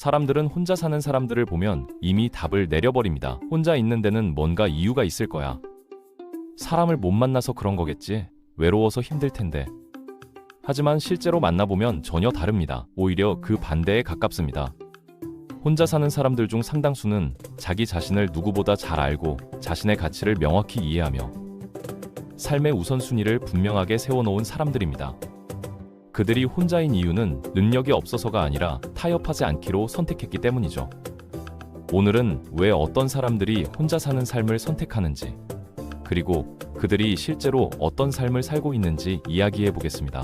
사람들은 혼자 사는 사람들을 보면 이미 답을 내려버립니다. 혼자 있는 데는 뭔가 이유가 있을 거야. 사람을 못 만나서 그런 거겠지. 외로워서 힘들 텐데. 하지만 실제로 만나보면 전혀 다릅니다. 오히려 그 반대에 가깝습니다. 혼자 사는 사람들 중 상당수는 자기 자신을 누구보다 잘 알고 자신의 가치를 명확히 이해하며 삶의 우선순위를 분명하게 세워놓은 사람들입니다. 그들이 혼자인 이유는 능력이 없어서가 아니라 타협하지 않기로 선택했기 때문이죠. 오늘은 왜 어떤 사람들이 혼자 사는 삶을 선택하는지, 그리고 그들이 실제로 어떤 삶을 살고 있는지 이야기해 보겠습니다.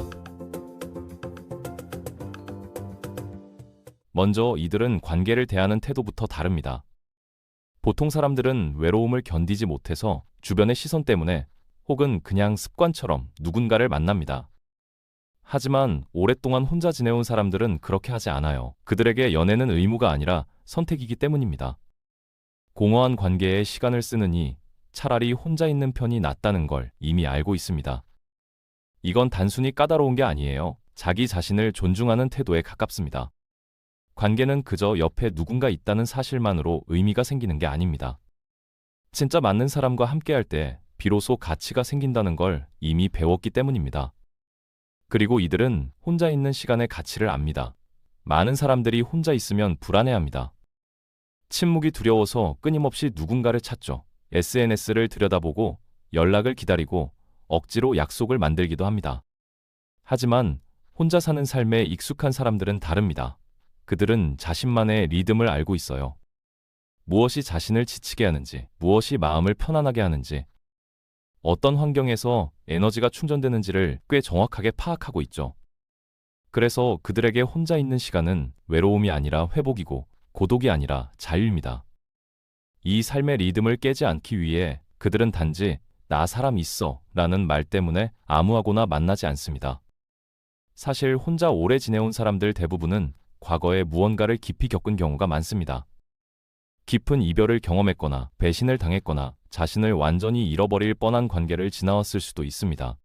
먼저 이들은 관계를 대하는 태도부터 다릅니다. 보통 사람들은 외로움을 견디지 못해서 주변의 시선 때문에 혹은 그냥 습관처럼 누군가를 만납니다. 하지만 오랫동안 혼자 지내온 사람들은 그렇게 하지 않아요. 그들에게 연애는 의무가 아니라 선택이기 때문입니다. 공허한 관계에 시간을 쓰느니 차라리 혼자 있는 편이 낫다는 걸 이미 알고 있습니다. 이건 단순히 까다로운 게 아니에요. 자기 자신을 존중하는 태도에 가깝습니다. 관계는 그저 옆에 누군가 있다는 사실만으로 의미가 생기는 게 아닙니다. 진짜 맞는 사람과 함께할 때 비로소 가치가 생긴다는 걸 이미 배웠기 때문입니다. 그리고 이들은 혼자 있는 시간의 가치를 압니다. 많은 사람들이 혼자 있으면 불안해합니다. 침묵이 두려워서 끊임없이 누군가를 찾죠. SNS를 들여다보고 연락을 기다리고 억지로 약속을 만들기도 합니다. 하지만 혼자 사는 삶에 익숙한 사람들은 다릅니다. 그들은 자신만의 리듬을 알고 있어요. 무엇이 자신을 지치게 하는지, 무엇이 마음을 편안하게 하는지, 어떤 환경에서 에너지가 충전되는지를 꽤 정확하게 파악하고 있죠. 그래서 그들에게 혼자 있는 시간은 외로움이 아니라 회복이고 고독이 아니라 자유입니다. 이 삶의 리듬을 깨지 않기 위해 그들은 단지 나 사람 있어 라는 말 때문에 아무하고나 만나지 않습니다. 사실 혼자 오래 지내온 사람들 대부분은 과거에 무언가를 깊이 겪은 경우가 많습니다. 깊은 이별을 경험했거나 배신을 당했거나 자신을 완전히 잃어버릴 뻔한 관계를 지나왔을 수도 있습니다.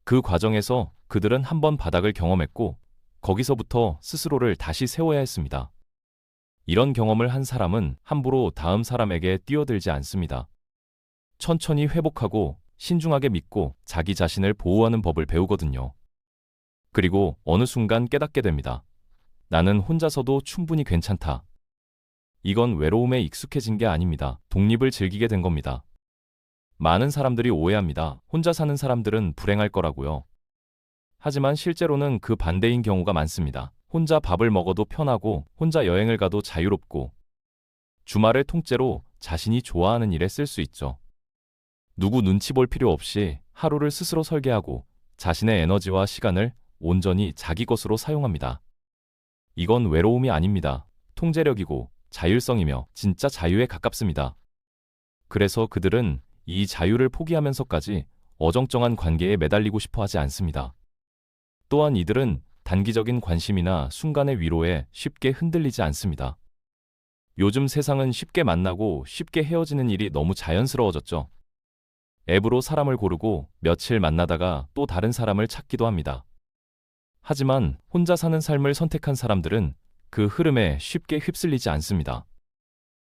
그 과정에서 그들은 한번 바닥을 경험했고 거기서부터 스스로를 다시 세워야 했습니다. 이런 경험을 한 사람은 함부로 다음 사람에게 뛰어들지 않습니다. 천천히 회복하고 신중하게 믿고 자기 자신을 보호하는 법을 배우거든요. 그리고 어느 순간 깨닫게 됩니다. 나는 혼자서도 충분히 괜찮다. 이건 외로움에 익숙해진 게 아닙니다. 독립을 즐기게 된 겁니다. 많은 사람들이 오해합니다. 혼자 사는 사람들은 불행할 거라고요. 하지만 실제로는 그 반대인 경우가 많습니다. 혼자 밥을 먹어도 편하고 혼자 여행을 가도 자유롭고 주말을 통째로 자신이 좋아하는 일에 쓸 수 있죠. 누구 눈치 볼 필요 없이 하루를 스스로 설계하고 자신의 에너지와 시간을 온전히 자기 것으로 사용합니다. 이건 외로움이 아닙니다. 통제력이고 자율성이며 진짜 자유에 가깝습니다. 그래서 그들은 이 자유를 포기하면서까지 어정쩡한 관계에 매달리고 싶어 하지 않습니다. 또한 이들은 단기적인 관심이나 순간의 위로에 쉽게 흔들리지 않습니다. 요즘 세상은 쉽게 만나고 쉽게 헤어지는 일이 너무 자연스러워졌죠. 앱으로 사람을 고르고 며칠 만나다가 또 다른 사람을 찾기도 합니다. 하지만 혼자 사는 삶을 선택한 사람들은 그 흐름에 쉽게 휩쓸리지 않습니다.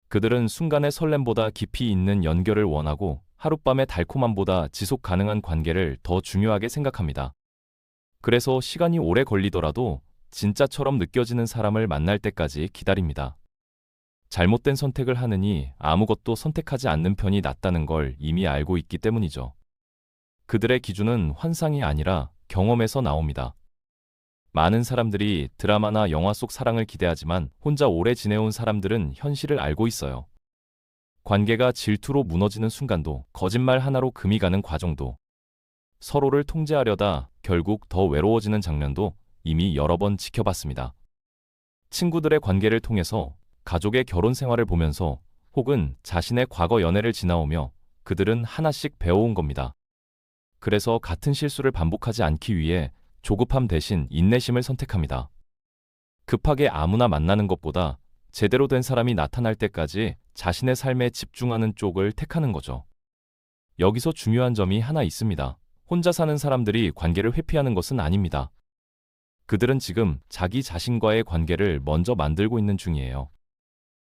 그들은 순간의 설렘보다 깊이 있는 연결을 원하고 하룻밤의 달콤함보다 지속 가능한 관계를 더 중요하게 생각합니다. 그래서 시간이 오래 걸리더라도 진짜처럼 느껴지는 사람을 만날 때까지 기다립니다. 잘못된 선택을 하느니 아무것도 선택하지 않는 편이 낫다는 걸 이미 알고 있기 때문이죠. 그들의 기준은 환상이 아니라 경험에서 나옵니다. 많은 사람들이 드라마나 영화 속 사랑을 기대하지만 혼자 오래 지내온 사람들은 현실을 알고 있어요. 관계가 질투로 무너지는 순간도, 거짓말 하나로 금이 가는 과정도, 서로를 통제하려다 결국 더 외로워지는 장면도 이미 여러 번 지켜봤습니다. 친구들의 관계를 통해서, 가족의 결혼 생활을 보면서, 혹은 자신의 과거 연애를 지나오며 그들은 하나씩 배워온 겁니다. 그래서 같은 실수를 반복하지 않기 위해 조급함 대신 인내심을 선택합니다. 급하게 아무나 만나는 것보다 제대로 된 사람이 나타날 때까지 자신의 삶에 집중하는 쪽을 택하는 거죠. 여기서 중요한 점이 하나 있습니다. 혼자 사는 사람들이 관계를 회피하는 것은 아닙니다. 그들은 지금 자기 자신과의 관계를 먼저 만들고 있는 중이에요.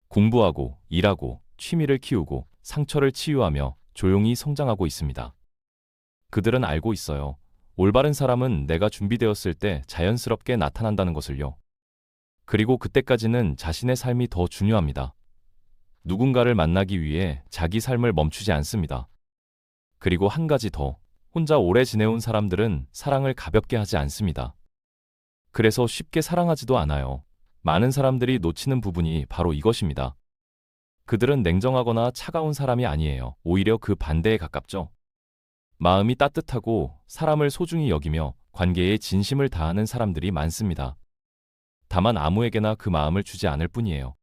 공부하고, 일하고, 취미를 키우고, 상처를 치유하며 조용히 성장하고 있습니다. 그들은 알고 있어요. 올바른 사람은 내가 준비되었을 때 자연스럽게 나타난다는 것을요. 그리고 그때까지는 자신의 삶이 더 중요합니다. 누군가를 만나기 위해 자기 삶을 멈추지 않습니다. 그리고 한 가지 더, 혼자 오래 지내온 사람들은 사랑을 가볍게 하지 않습니다. 그래서 쉽게 사랑하지도 않아요. 많은 사람들이 놓치는 부분이 바로 이것입니다. 그들은 냉정하거나 차가운 사람이 아니에요. 오히려 그 반대에 가깝죠. 마음이 따뜻하고 사람을 소중히 여기며 관계에 진심을 다하는 사람들이 많습니다. 다만 아무에게나 그 마음을 주지 않을 뿐이에요.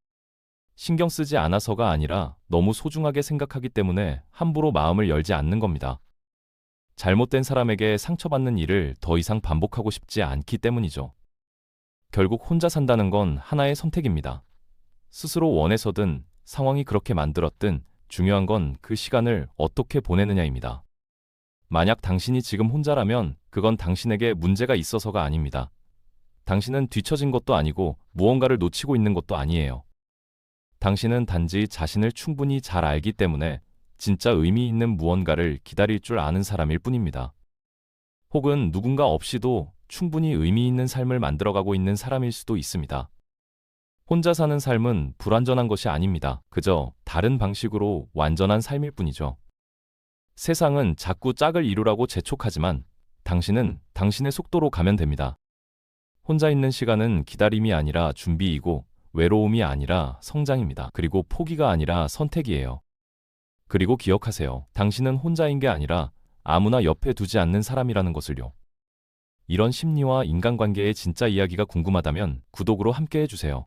신경 쓰지 않아서가 아니라 너무 소중하게 생각하기 때문에 함부로 마음을 열지 않는 겁니다. 잘못된 사람에게 상처받는 일을 더 이상 반복하고 싶지 않기 때문이죠. 결국 혼자 산다는 건 하나의 선택입니다. 스스로 원해서든 상황이 그렇게 만들었든 중요한 건 그 시간을 어떻게 보내느냐입니다. 만약 당신이 지금 혼자라면 그건 당신에게 문제가 있어서가 아닙니다. 당신은 뒤처진 것도 아니고 무언가를 놓치고 있는 것도 아니에요. 당신은 단지 자신을 충분히 잘 알기 때문에 진짜 의미 있는 무언가를 기다릴 줄 아는 사람일 뿐입니다. 혹은 누군가 없이도 충분히 의미 있는 삶을 만들어가고 있는 사람일 수도 있습니다. 혼자 사는 삶은 불완전한 것이 아닙니다. 그저 다른 방식으로 완전한 삶일 뿐이죠. 세상은 자꾸 짝을 이루라고 재촉하지만 당신은 당신의 속도로 가면 됩니다. 혼자 있는 시간은 기다림이 아니라 준비이고 외로움이 아니라 성장입니다. 그리고 포기가 아니라 선택이에요. 그리고 기억하세요. 당신은 혼자인 게 아니라 아무나 옆에 두지 않는 사람이라는 것을요. 이런 심리와 인간관계의 진짜 이야기가 궁금하다면 구독으로 함께 해주세요.